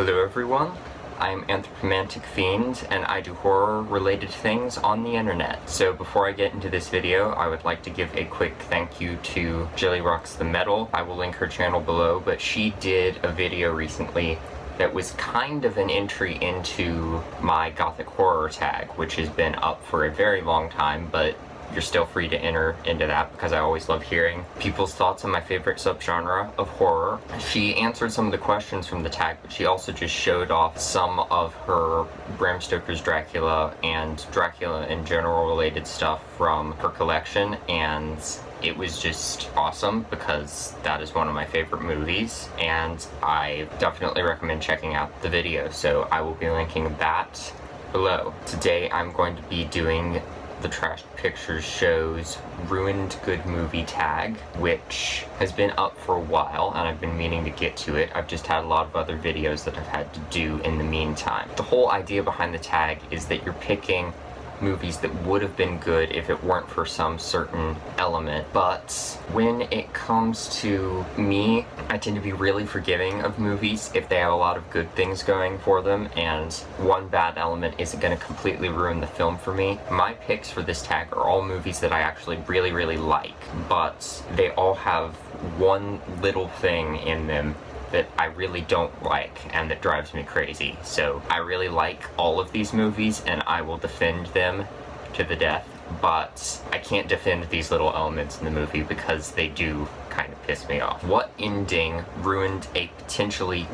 Hello everyone, I'm Anthropomantic Fiend, and I do horror-related things on the internet. So before I get into this video, I would like to give a quick thank you to Jelly Rocks the Metal. I will link her channel below, but she did a video recently that was kind of an entry into my gothic horror tag, which has been up for a very long time, but you're still free to enter into that because I always love hearing people's thoughts on my favorite subgenre of horror. She answered some of the questions from the tag, but she also just showed off some of her Bram Stoker's Dracula and Dracula in general related stuff from her collection, and it was just awesome because that is one of my favorite movies, and I definitely recommend checking out the video, so I will be linking that below. Today I'm going to be doing the Trash Pictures Show's Ruined Good Movie tag, which has been up for a while, and I've been meaning to get to it. I've just had a lot of other videos that I've had to do in the meantime. The whole idea behind the tag is that you're picking movies that would have been good if it weren't for some certain element, but when it comes to me, I tend to be really forgiving of movies if they have a lot of good things going for them, and one bad element isn't going to completely ruin the film for me. My picks for this tag are all movies that I actually really like, but they all have one little thing in them that I really don't like and that drives me crazy. So I really like all of these movies and I will defend them to the death, but I can't defend these little elements in the movie because they do kind of piss me off. What ending ruined a potentially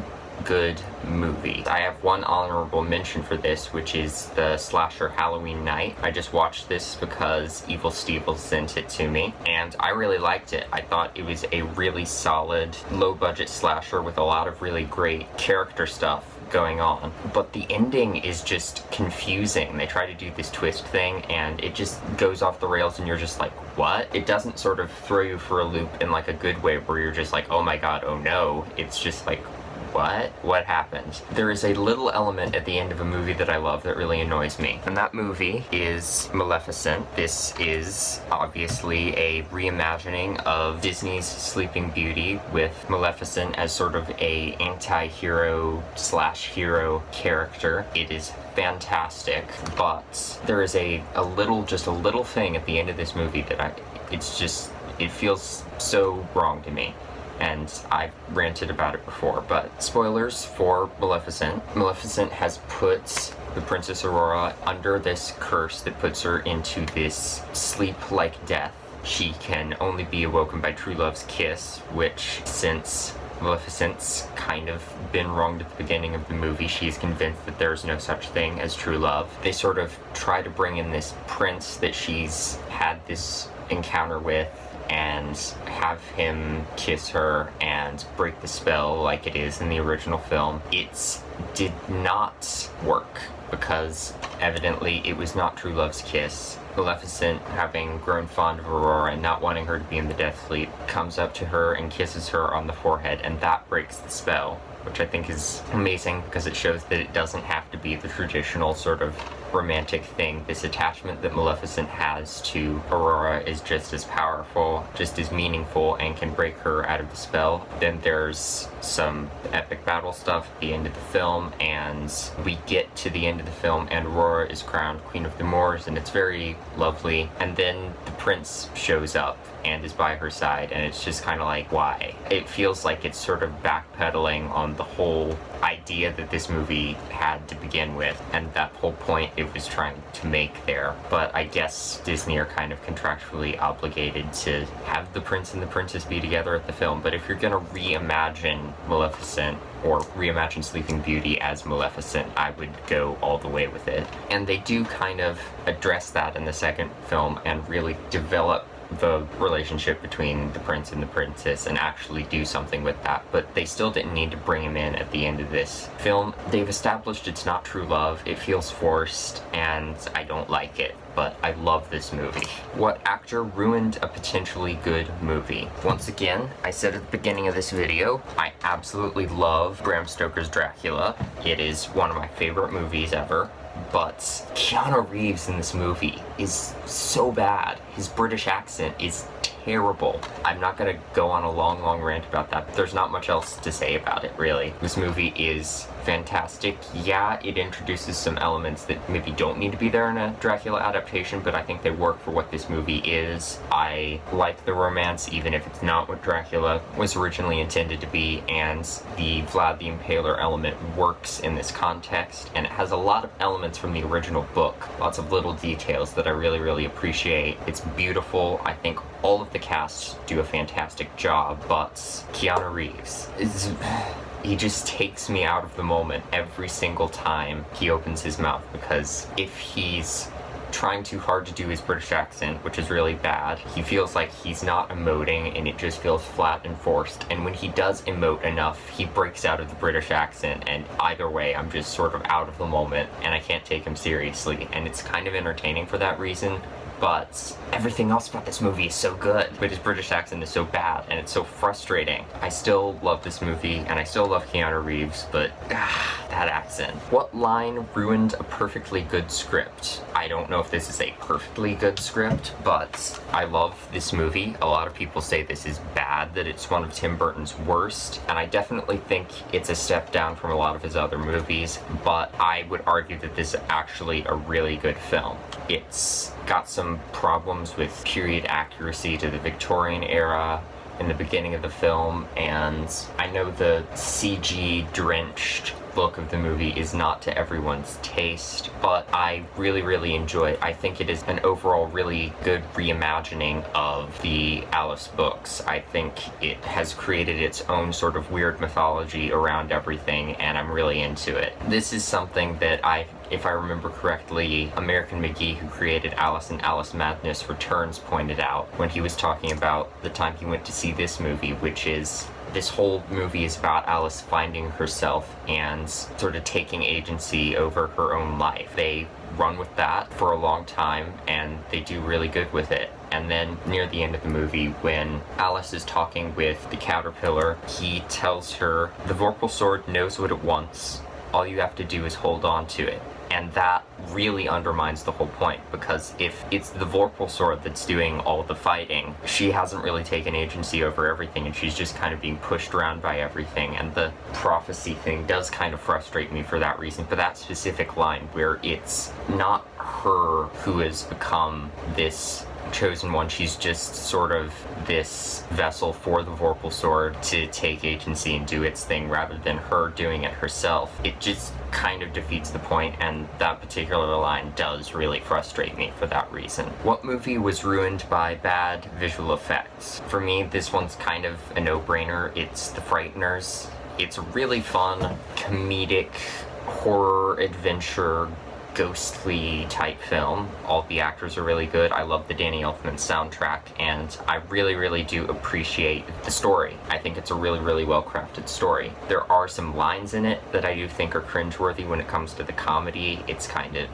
good movie? I have one honorable mention for this, which is the slasher Halloween Night. I just watched this because Evil Steve sent it to me, and I really liked it. I thought it was a really solid, low-budget slasher with a lot of really great character stuff going on, but the ending is just confusing. They try to do this twist thing and it just goes off the rails and you're just like, what? It doesn't sort of throw you for a loop in like a good way where you're just like, oh my god, oh no. It's just like, what happened? There is a little element at the end of a movie that I love that really annoys me, and that movie is Maleficent. This is obviously a reimagining of Disney's Sleeping Beauty with Maleficent as sort of a anti-hero slash hero character. It is fantastic, but there is just a little thing at the end of this movie that it feels so wrong to me. And I've ranted about it before, but spoilers for Maleficent. Maleficent has put the Princess Aurora under this curse that puts her into this sleep-like death. She can only be awoken by true love's kiss, which, since Maleficent's kind of been wronged at the beginning of the movie, she is convinced that there's no such thing as true love. They sort of try to bring in this prince that she's had this encounter with and have him kiss her and break the spell like it is in the original film. It did not work because evidently it was not true love's kiss. Maleficent, having grown fond of Aurora and not wanting her to be in the death sleep, comes up to her and kisses her on the forehead, and that breaks the spell, which I think is amazing because it shows that it doesn't have to be the traditional sort of romantic thing. This attachment that Maleficent has to Aurora is just as powerful, just as meaningful, and can break her out of the spell. Then there's some epic battle stuff at the end of the film, and we get to the end of the film and Aurora is crowned Queen of the Moors, and it's very lovely. And then the prince shows up and is by her side, and it's just kind of like, why? It feels like it's sort of backpedaling on the whole idea that this movie had to begin with, and that whole point it was trying to make there. But I guess Disney are kind of contractually obligated to have the prince and the princess be together at the film. But if you're gonna reimagine Maleficent or reimagine Sleeping Beauty as Maleficent, I would go all the way with it. And they do kind of address that in the second film and really develop the relationship between the prince and the princess and actually do something with that, but they still didn't need to bring him in at the end of this film. They've established it's not true love, it feels forced, and I don't like it, but I love this movie. What actor ruined a potentially good movie? Once again, I said at the beginning of this video, I absolutely love Bram Stoker's Dracula. It is one of my favorite movies ever. But Keanu Reeves in this movie is so bad. His British accent is terrible. I'm not gonna go on a long rant about that, but there's not much else to say about it, really. This movie is fantastic. Yeah, it introduces some elements that maybe don't need to be there in a Dracula adaptation, but I think they work for what this movie is. I like the romance, even if it's not what Dracula was originally intended to be, and the Vlad the Impaler element works in this context, and it has a lot of elements from the original book. Lots of little details that I really, really appreciate. It's beautiful. I think all of the cast do a fantastic job, but Keanu Reeves is... he just takes me out of the moment every single time he opens his mouth, because if he's trying too hard to do his British accent, which is really bad, he feels like he's not emoting and it just feels flat and forced. And when he does emote enough, he breaks out of the British accent, and either way, I'm just sort of out of the moment and I can't take him seriously. And it's kind of entertaining for that reason, but everything else about this movie is so good. But his British accent is so bad, and it's so frustrating. I still love this movie, and I still love Keanu Reeves, but that accent. What line ruined a perfectly good script? I don't know if this is a perfectly good script, but I love this movie. A lot of people say this is bad, that it's one of Tim Burton's worst, and I definitely think it's a step down from a lot of his other movies, but I would argue that this is actually a really good film. It's got some problems with period accuracy to the Victorian era in the beginning of the film, and I know the CG drenched look of the movie is not to everyone's taste, but I really, really enjoy it. I think it is an overall really good reimagining of the Alice books. I think it has created its own sort of weird mythology around everything, and I'm really into it. This is something that if I remember correctly, American McGee, who created Alice and Alice Madness Returns, pointed out when he was talking about the time he went to see this movie, which is this whole movie is about Alice finding herself and sort of taking agency over her own life. They run with that for a long time, and they do really good with it. And then near the end of the movie, when Alice is talking with the caterpillar, he tells her, the Vorpal sword knows what it wants. All you have to do is hold on to it. And that really undermines the whole point, because if it's the Vorpal sword that's doing all the fighting, she hasn't really taken agency over everything, and she's just kind of being pushed around by everything. And the prophecy thing does kind of frustrate me for that reason, for that specific line, where it's not her who has become this chosen one, she's just sort of this vessel for the Vorpal sword to take agency and do its thing, rather than her doing it herself. It just kind of defeats the point, and that particular line does really frustrate me for that reason. What movie was ruined by bad visual effects? For me, this one's kind of a no-brainer. It's The Frighteners. It's a really fun, comedic, horror, adventure, ghostly type film. All the actors are really good. I love the Danny Elfman soundtrack, and I really, really do appreciate the story. I think it's a really, really well-crafted story. There are some lines in it that I do think are cringeworthy when it comes to the comedy. It's kind of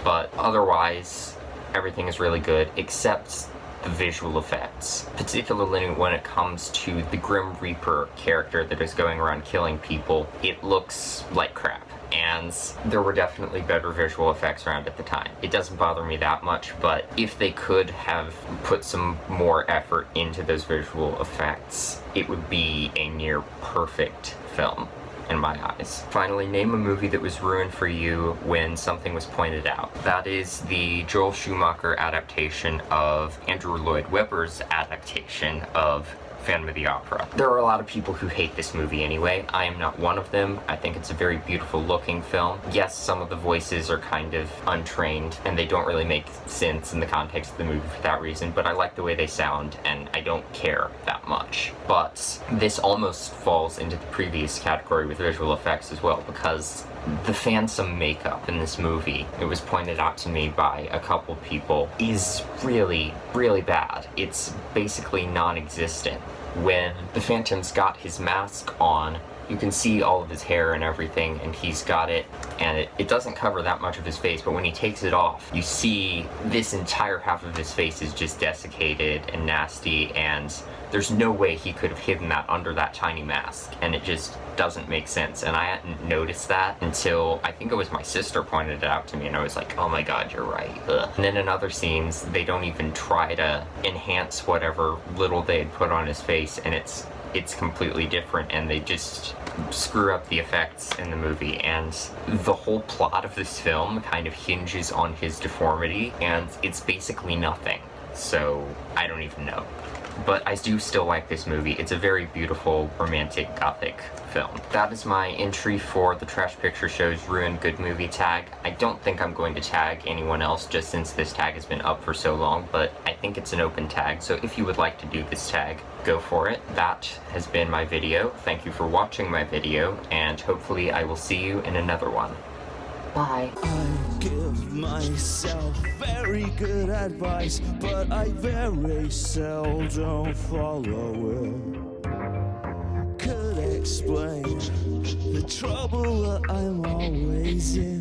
but otherwise, everything is really good, except the visual effects, particularly when it comes to the Grim Reaper character that is going around killing people. It looks like crap, and there were definitely better visual effects around at the time. It doesn't bother me that much, but if they could have put some more effort into those visual effects, it would be a near perfect film in my eyes. Finally, name a movie that was ruined for you when something was pointed out. That is the Joel Schumacher adaptation of Andrew Lloyd Webber's adaptation of Phantom of the Opera. There are a lot of people who hate this movie anyway. I am not one of them. I think it's a very beautiful looking film. Yes, some of the voices are kind of untrained and they don't really make sense in the context of the movie for that reason, but I like the way they sound and I don't care that much. But this almost falls into the previous category with visual effects as well, because the phantom makeup in this movie, it was pointed out to me by a couple people, is really, really bad. It's basically non-existent. When the Phantom's got his mask on, you can see all of his hair and everything, and he's got it, and it doesn't cover that much of his face, but when he takes it off, you see this entire half of his face is just desiccated and nasty, and there's no way he could have hidden that under that tiny mask, and it just doesn't make sense. And I hadn't noticed that until I think it was my sister pointed it out to me, and I was like, oh my god, you're right. Ugh. And then in other scenes, they don't even try to enhance whatever little they had put on his face, and it's it's completely different, and they just screw up the effects in the movie. And the whole plot of this film kind of hinges on his deformity, and it's basically nothing. So I don't even know. But I do still like this movie. It's a very beautiful, romantic, gothic film. That is my entry for the Trash Picture Show's Ruined Good Movie tag. I don't think I'm going to tag anyone else just since this tag has been up for so long, but I think it's an open tag, so if you would like to do this tag, go for it. That has been my video. Thank you for watching my video, and hopefully I will see you in another one. Bye. I give myself very good advice, but I very seldom follow it. Could explain the trouble that I'm always in.